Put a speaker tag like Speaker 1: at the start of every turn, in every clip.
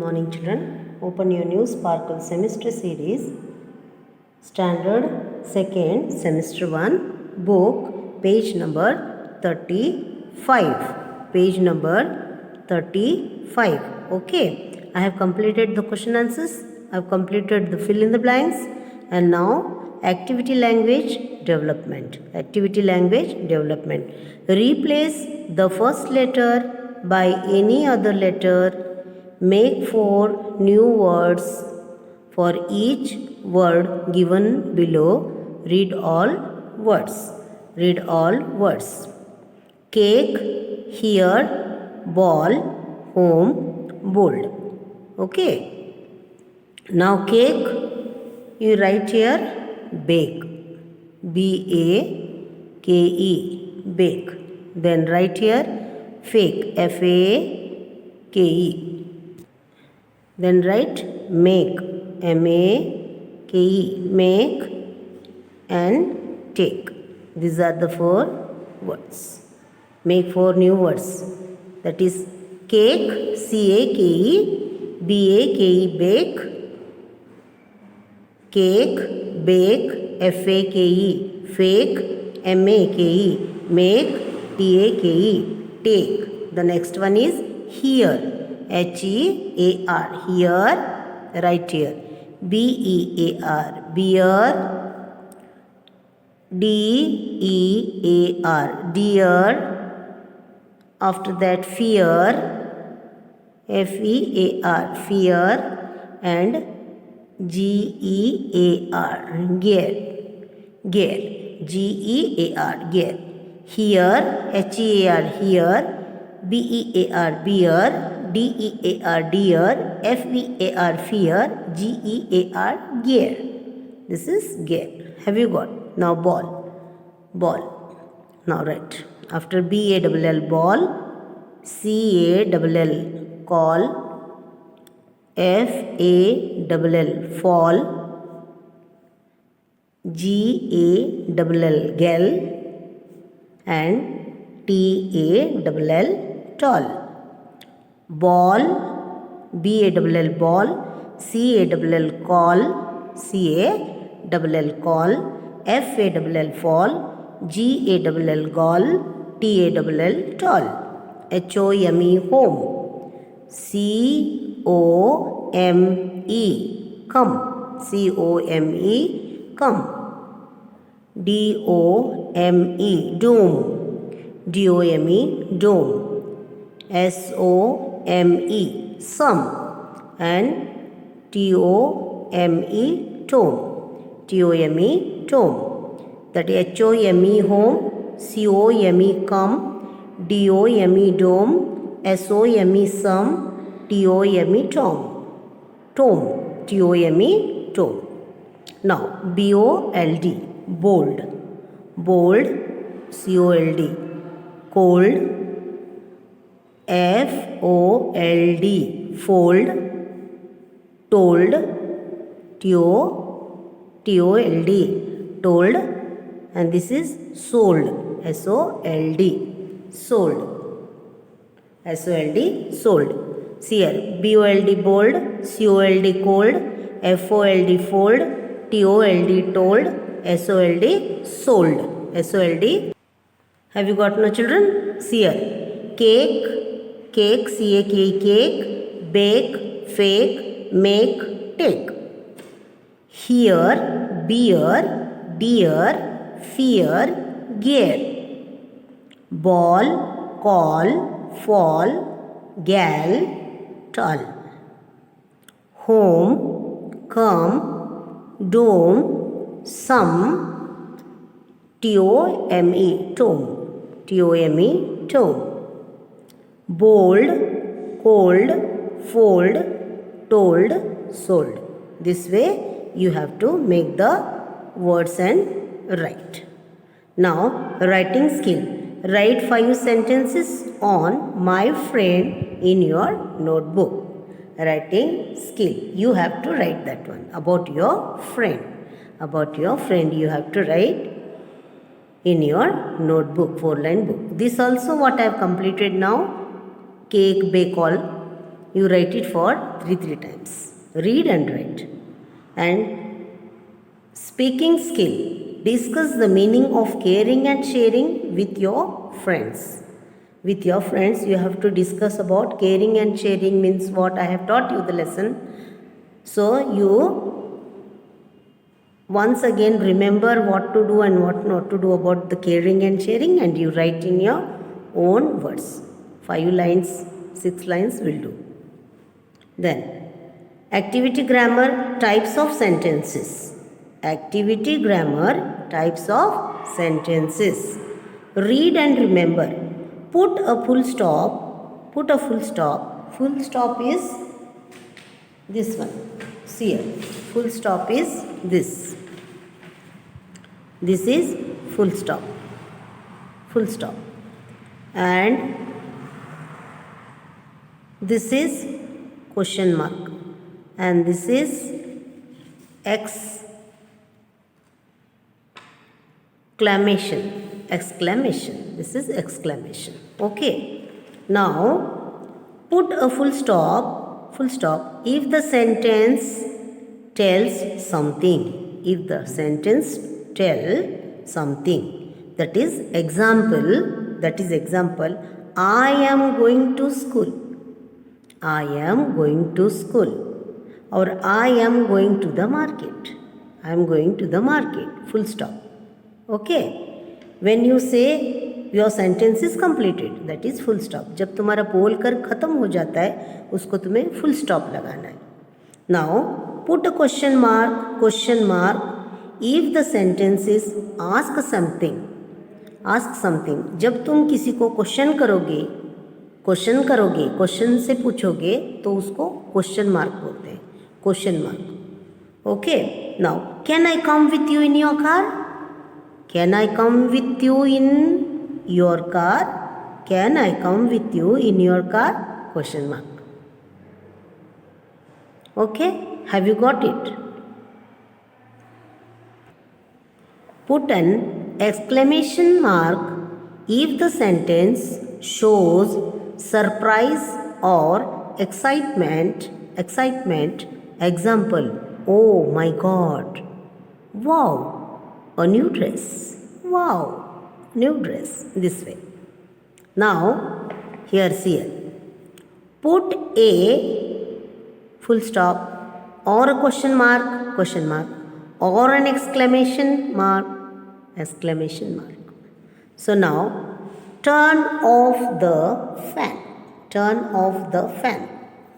Speaker 1: Morning children, open your new Sparkle semester series, standard 2nd semester 1 book, page number 35. Okay, I have completed the question answers, I have completed the fill in the blanks, and now activity language development. Replace the first letter by any other letter. Make 4 new words for each word given below. Read all words. Cake, here, ball, home, bold. Okay. Now cake, you write here bake. B-A-K-E, bake. Then write here fake. F-A-K-E. Then write make, M-A-K-E, make, and take. These are the 4 words. Make 4 new words. That is cake, C-A-K-E, B-A-K-E, bake, cake, bake, F-A-K-E, fake, M-A-K-E, make, T-A-K-E, take. The next one is here. H-E-A-R, here, right here. B-E-A-R, beer, D-E-A-R, dear. After that fear, F-E-A-R, fear, and G-E-A-R, gear, G-E-A-R, gear. Here, H-E-A-R, here, B-E-A-R, beer, D-E-A-R, dear, F-E-A-R, fear, G-E-A-R, gear. This is gear. Have you got? Now ball. Now write. After B-A-L-L, ball, C-A-L-L, call, F-A-L-L, fall, G-A-L-L, gel, and T-A-L-L, tall. Ball, B-A-L-L, ball, C-A-L-L, call, C-A-L-L, call, F-A-L-L, fall, G-A-L-L, gall, T-A-L-L, tall. H-O-M-E, home. C-O-M-E, come. C-O-M-E, come. D-O-M-E, doom. D-O-M-E, doom. S-O-M-E, sum, and T-O-M-E, tome. T-O-M-E, tome. That is H-O-M-E, home, C-O-M-E, come, D-O-M-E, dome, S-O-M-E, sum, T-O-M-E, tome. T-O-M-E, tome. Now B-O-L-D, bold. C-O-L-D, cold, F-O-L-D, fold, told, T-O-L-D, told, and this is sold, S-O-L-D, sold, S-O-L-D, sold. See here, B-O-L-D, bold, C-O-L-D, cold, F-O-L-D, fold, T-O-L-D, told, S-O-L-D, sold, S-O-L-D. Have you got no children? See here, cake, C-A-K-E, cake, bake, fake, make, take. Here, beer, dear, fear, gear. Ball, call, fall, gal, tall. Home, come, dome, sum, T-O-M-E, tome. T-O-M-E, tome. Bold, cold, fold, told, sold. This way you have to make the words and write. Now writing skill. Write 5 sentences on my friend in your notebook. Writing skill. You have to write that one about your friend. You have to write in your notebook, 4-line book. This also what I have completed now. Cake, bake all. You write it for 3 times. Read and write. And speaking skill. Discuss the meaning of caring and sharing with your friends. With your friends, you have to discuss about caring and sharing means what. I have taught you the lesson. So you once again remember what to do and what not to do about the caring and sharing, and you write in your own words. 5 lines, 6 lines will do. Then, activity grammar, types of sentences. Activity grammar, types of sentences. Read and remember. Put a full stop. Put a full stop. Full stop is this one. See here. Full stop is this. This is full stop. Full stop. And this is question mark. And this is exclamation. Exclamation. This is exclamation. Okay. Now, put a full stop. Full stop. If the sentence tells something. If the sentence tell something. That is example. That is example. I am going to school. I am going to school. Or I am going to the market. I am going to the market. Full stop. Okay. When you say your sentence is completed, that is full stop. जब तुम्हारा बोल कर खत्म हो जाता है, उसको तुम्हें full stop लगाना है. Now, put a question mark. Question mark. If the sentence is ask something. Ask something. जब तुम किसी को क्वेश्चन करोगे, क्वेश्चन से पूछोगे तो उसको क्वेश्चन मार्क बोलते हैं. Question mark. Okay. Now, can I come with you in your car? Can I come with you in your car? Can I come with you in your car? Question mark. Okay. Have you got it? Put an exclamation mark if the sentence shows surprise or excitement. Example, oh my God. Wow, a new dress. Wow, new dress. This way. Now, here's here. Put a full stop or a question mark, or an exclamation mark. So now, turn off the fan.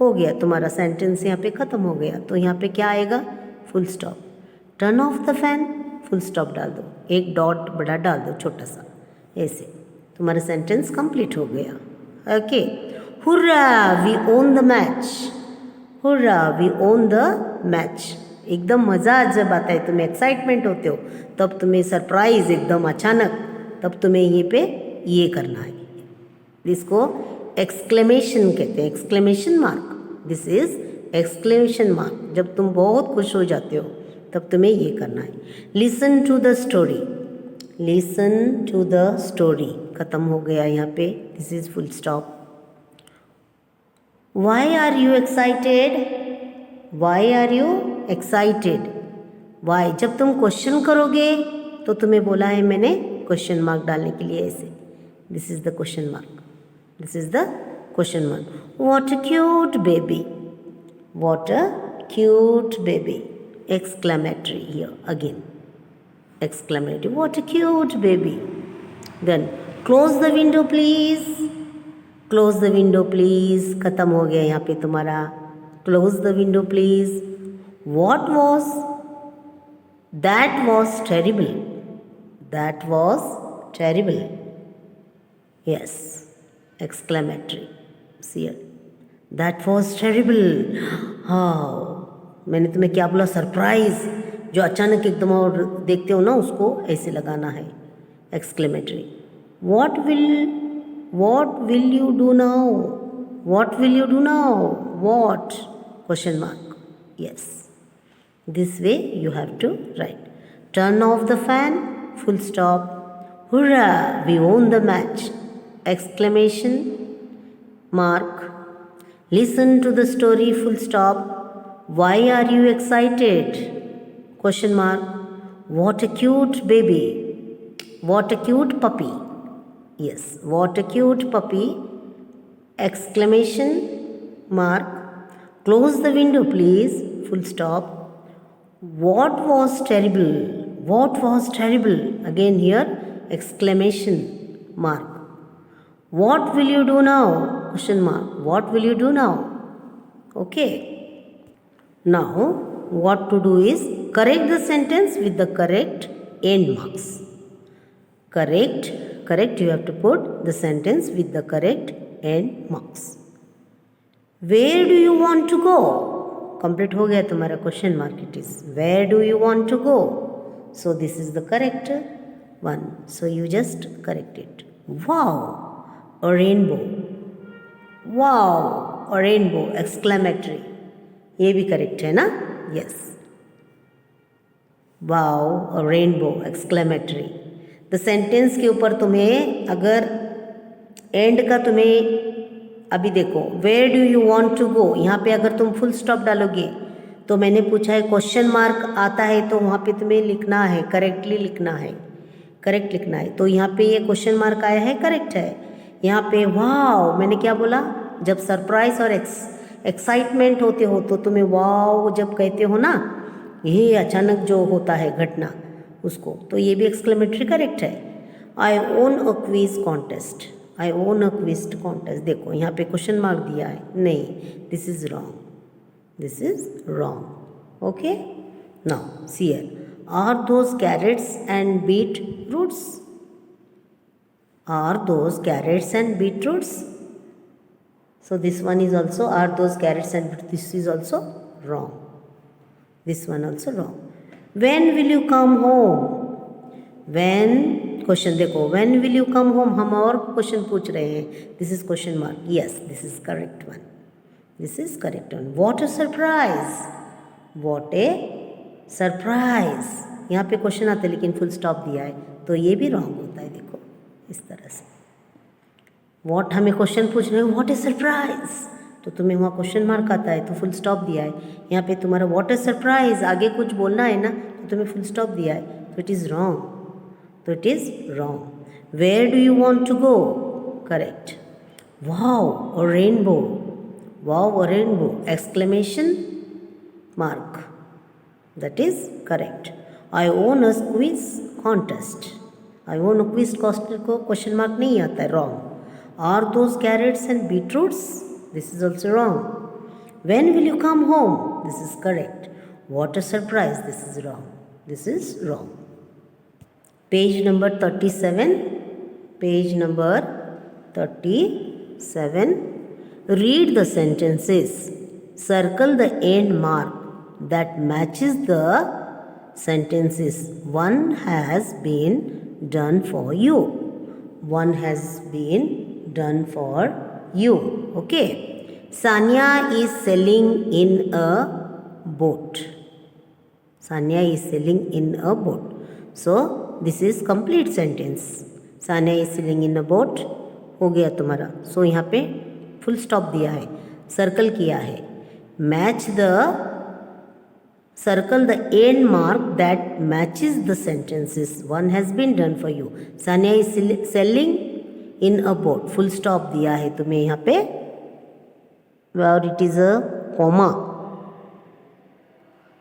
Speaker 1: हो गया तुम्हारा sentence. यहाँ पे ख़त्म हो गया. तो यहाँ पे क्या आएगा? Full stop. Turn off the fan. Full stop डाल दो. एक डॉट बड़ा डाल दो छोटा सा. ऐसे तुम्हारा सेंटेंस कंप्लीट हो गया. Okay. Hurrah, we won the match. Hurrah, we won the match. एकदम मज़ा जब आता है, तुम्हें एक्साइटमेंट होते हो, तब तुम्हें सरप्राइज एकदम अचानक, तब तुम्हें ये पे ये करना है. इसको एक्सक्लेमेशन कहते हैं. Exclamation mark. This is exclamation mark. जब तुम बहुत खुश हो जाते हो तब तुम्हें ये करना है. Listen to the story. Listen to the story. ख़त्म हो गया यहाँ पे. This is full stop. Why are you excited? Why are you excited? Why. जब तुम क्वेश्चन करोगे तो तुम्हें बोला है मैंने क्वेश्चन मार्क डालने के लिए ऐसे. This is the question mark. This is the question mark. What a cute baby. What a cute baby. Exclamatory here again. Exclamatory. What a cute baby. Then close the window please. Close the window please. खत्म हो गया यहाँ पे तुम्हारा. Close the window please. What was? That was terrible. That was terrible. Yes. Exclamatory. See here. That was terrible. हाँ, मैंने तुम्हें क्या बोला? सरप्राइज. जो अचानक एकदम और देखते हो ना, उसको ऐसे लगाना है. Exclamatory. What will you do now? What will you do now? What? Question mark. Yes. This way you have to write. Turn off the fan. Full stop. Hurrah! We won the match. Exclamation mark. Listen to the story, full stop. Why are you excited? Question mark. What a cute baby. What a cute puppy. Yes, what a cute puppy. Exclamation mark. Close the window, please. Full stop. What was terrible? What was terrible? Again here, exclamation mark. What will you do now? Question mark. What will you do now? Okay. Now, what to do is correct the sentence with the correct end marks. Correct. You have to put the sentence with the correct end marks. Where do you want to go? Complete हो गया तुम्हारा question mark. It is where do you want to go? So this is the correct one. So you just correct it. Wow, a rainbow. Wow, a rainbow. Exclamatory. ये भी correct है ना? Yes. Wow, a rainbow. Exclamatory. The sentence के ऊपर तुम्हें अगर end का तुम्हें अभी देखो where do you want to go, यहाँ पे अगर तुम फुल स्टॉप डालोगे तो मैंने पूछा है क्वेश्चन मार्क आता है तो वहाँ पे तुम्हें लिखना है, करेक्टली लिखना है, करेक्ट लिखना है. तो यहाँ पे ये क्वेश्चन मार्क आया है, करेक्ट है. यहाँ पे वाओ, मैंने क्या बोला, जब सरप्राइज और एक्साइटमेंट होते हो तो तुम्हें वाओ जब कहते हो ना, ये अचानक जो होता है घटना उसको, तो ये भी एक्सक्लेमेटरी करेक्ट है. I won a quiz contest. I won a quiz contest. देखो यहाँ पे क्वेश्चन मार्क दिया है, नहीं, this is wrong, this is wrong. Okay, now see here, are those carrots and beetroots? Are those carrots and beetroots? So this one is also, are those carrots and this is also wrong. This one also wrong. When will you come home? When, question देखो, when will you come home, हम और question पूछ रहे हैं. This is question mark. Yes, this is correct one, this is correct one. What A surprise, what A surprise. यहाँ पे question आता है लेकिन फुल स्टॉप दिया है तो ये भी रॉन्ग होता है. देखो इस तरह से, वॉट हमें क्वेश्चन पूछ रहे हैं, वॉट ए सरप्राइज, तो तुम्हें वहाँ क्वेश्चन मार्क आता है तो फुल स्टॉप दिया है. यहाँ पे तुम्हारा वॉट ए सरप्राइज, आगे कुछ बोलना है ना तो तुम्हें फुल स्टॉप दिया है, तो इट इज़ रॉन्ग, तो it is wrong. Where do you want to go? Correct. Wow a rainbow, wow a rainbow, exclamation mark, that is correct. I won a quiz contest. I won a quiz contest को question mark नहीं आता है, wrong. Are those carrots and beetroots? This is also wrong. When will you come home? This is correct. What a surprise. This is wrong. This is wrong. Page number 37. Page number 37. Read the sentences. Circle the end mark that matches the sentences. One has been done for you. One has been done for you. Okay. Sanya is selling in a boat. Sanya is selling in a boat. So this is complete sentence. Sanya is selling in a boat. हो गया तुम्हारा. So यहाँ पे full stop दिया है, circle किया है. Match the, circle the end mark that matches the sentences. One has been done for you. Sanya is selling in a boat. Full stop दिया है तुम्हें यहाँ पे, और it is a comma.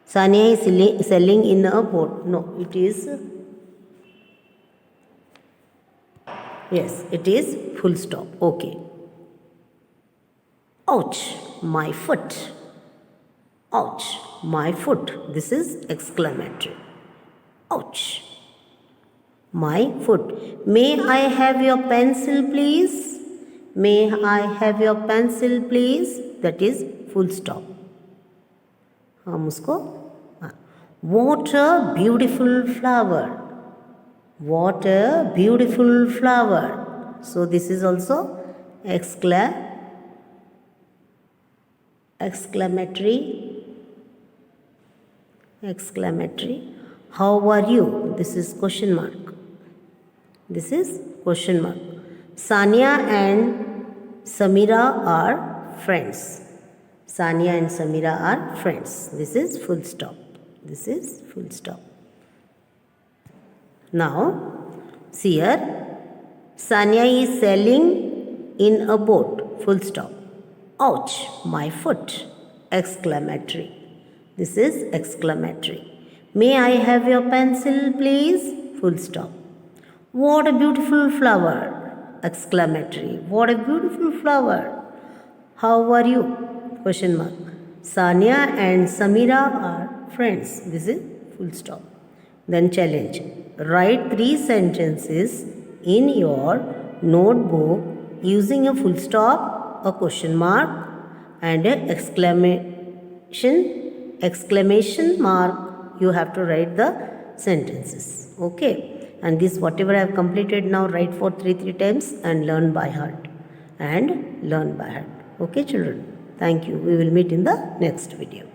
Speaker 1: Sanya is selling in a boat. No, it is, yes, it is full stop. Okay. Ouch, my foot. Ouch, my foot. This is exclamatory. Ouch, my foot. May I have your pencil please? May I have your pencil please? That is full stop. हम उसको, what a beautiful flower. What a beautiful flower. So this is also exclamatory. How are you? This is question mark. This is question mark. Sanya and Samira are friends. Sania and Samira are friends. This is full stop. This is full stop. Now, see here. Sania is sailing in a boat. Full stop. Ouch, my foot. Exclamatory. This is exclamatory. May I have your pencil, please? Full stop. What a beautiful flower. Exclamatory. What a beautiful flower. How are you? Question mark. Sania and Samira are friends. This is full stop. Then challenge. Write 3 sentences in your notebook using a full stop, a question mark, and an exclamation mark. You have to write the sentences. Okay. And this whatever I have completed now, write for 3 times and learn by heart. Okay, children. Thank you. We will meet in the next video.